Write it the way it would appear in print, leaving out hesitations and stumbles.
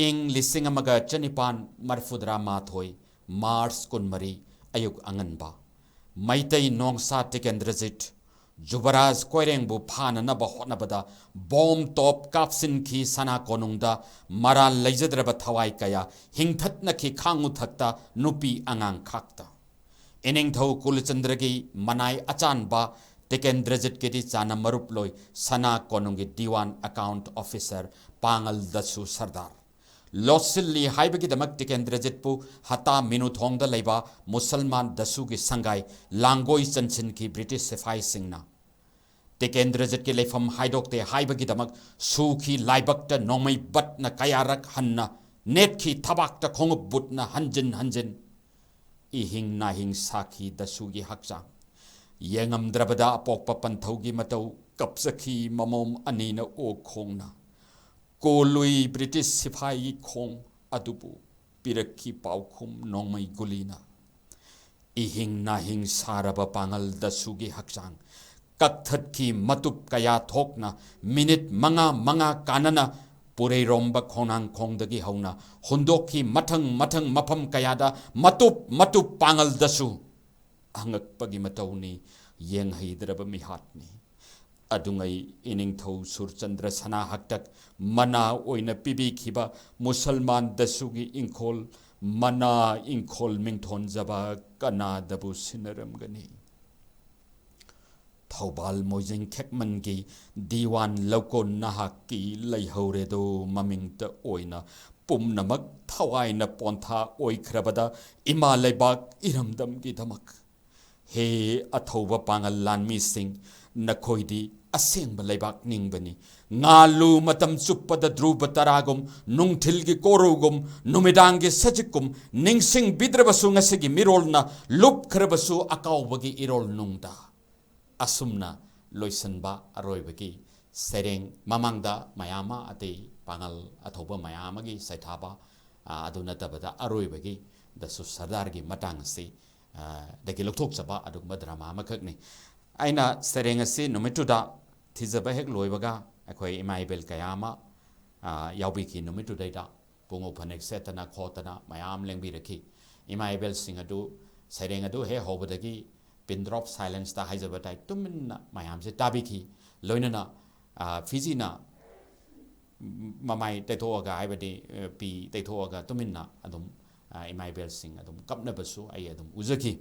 ꯏꯪ 1974 ꯃꯥꯔꯆ 12 ꯑꯌꯨꯛ ꯑꯉꯟꯕ ꯃꯩꯇꯩ ꯅꯣꯡꯁꯥ ꯇꯤꯀꯦꯟꯗ꯭ꯔꯖꯤꯠ ꯖꯨꯕꯔꯥꯖ ꯀꯣꯏꯔꯦꯡꯕꯨ ꯐꯥꯅꯅꯕ ꯍꯣꯠꯅꯕꯗ ꯕꯣꯝ ꯇꯣꯞ ꯀꯥꯞꯁꯤꯟꯈꯤ ꯁꯅꯥ ꯀꯣꯅꯨꯡꯗ ꯃꯔꯥꯜ ꯂꯩꯖꯗ꯭ꯔꯕ ꯊꯋꯥꯏ ꯀꯌꯥ ꯍꯤꯡꯊꯠꯅꯈꯤ ꯈꯥꯡꯎꯊꯛꯇ ꯅꯨꯄꯤ ꯑꯉꯥꯡ ꯈꯥꯛꯇ ꯏꯅꯤꯡꯊꯧ ꯀꯨꯂꯆꯟꯗ꯭ꯔꯒꯤ ꯃꯅꯥꯏ ꯑꯆꯥꯟꯕ ꯇꯤꯀꯦꯟꯗ꯭ꯔꯖꯤꯠꯀꯤꯗꯤ ꯆꯥꯅ ꯃꯔꯨꯞꯂꯣꯏ ꯁꯅꯥ ꯀꯣꯅꯨꯡꯒꯤ ꯗꯤꯋꯥꯟ ꯑꯦꯀꯥꯎꯟꯠ ꯑꯣꯐꯤꯁꯔ ꯄꯥꯡꯒꯜ ꯗꯁꯨ ꯁꯔꯗꯥꯔ ꯂꯣꯠꯁꯤꯜꯂꯤ ꯍꯥꯏꯕꯒꯤꯗꯃꯛ ꯇꯤꯀꯦꯟꯗ꯭ꯔꯖꯤꯠꯄꯨ ꯍꯇꯥ ꯃꯤꯅꯨꯊꯣꯡꯗ ꯂꯩꯕ ꯃꯨꯁꯜꯃꯥꯟ ꯗꯁꯨꯒꯤ ꯁꯪꯒꯥꯏ ꯂꯥꯡꯒꯣꯏ ꯆꯟꯁꯤꯟꯈꯤ ꯕ꯭ꯔꯤꯇꯤꯁ ꯁꯤꯐꯥꯏꯁꯤꯡꯅ ꯇꯤꯀꯦꯟꯗ꯭ꯔꯖꯤꯠꯀꯤ ꯂꯩꯐꯝ ꯍꯥꯏꯗꯣꯛꯇꯦ ꯍꯥꯏꯕꯒꯤꯗꯃꯛ ꯁꯨꯈꯤ ꯂꯥꯏꯕꯛꯇ ꯅꯣꯡꯃꯩ ꯕꯠꯅ ꯀꯌꯥꯔꯛ ꯍꯟꯅ ꯅꯦꯠꯈꯤ ꯊꯕꯥꯛꯇ ꯈꯣꯡꯎꯞ ꯕꯨꯠꯅ ꯍꯟꯖꯤꯟ ꯍꯟꯖꯤन इहिंग नाहिंग साखी दसुगी हक्चांग येंगमद्रबदा अपोक्पा पंथौगी मतौ कपसखी ममोम अनीना ओ खोंगना कोलुई ब्रिटिश सिपाही खोंग अदुबु पिरक्की पाउखुम नोंमै गुलीना इहिंग नाहिंग सारबा पांगल दसुगी हक्चांग कक्थटकी मतुप कया थोकना मिनिट मंगा मंगा कानना पुरैरोंबा खोनांग खोंगदगी हौना हुंदोकी मथंग मथंग मफम कयादा मतुप पांगल दसु हंगकपगी मतौनी येंगहैद्रबा मिहातनी अदुंगै इनिंगथौ सुरचंद्र सना हक्तक मना ओइना पिबिखिबा मुसलमान दसुगी इंखोल मना इंखोल मिंगथोनजबा कनादबु सिनरमगनी थौबाल मोइजिंग खेकमनगी दीवान लौको नाहकी लैहौरेदो ममिंगत ओइना पुमनमक थवाइना पोंथा ओइख्रबदा इमा लेबाक इरमदमगी दमक हे अथौबा पांगल लानमी सिंह नखोइदी असेंब लेबाक निंगबनी ngalu matam chuppada dhruba taragum nungthilgi korugum numidangi sajikum ningsing bidrabasu ngasigi mirolna lup khrabasu akawbagi irol nungda asumna loisanba aroibagi sereng mamangda mayama ate pangal athoba mayama gi saithaba aduna tabada aroibagi dasu sardar gi matang si dagi lokthok chaba adugma drama makhakni aina sereng asi numituda thizaba hek loibaga akhoi imaibel kayama yaubiki numitudaida pungo phanek setana khotana mayam lengbi rakhi imaibel singadu sereng adu he hobadagi pin drop silence ta haijabatai tuminna mayam se tabiki loinana fizina mamai taithoga haibadi pi taithoga tuminna adum imaibel sing adum kapnabasu ai adum uzaki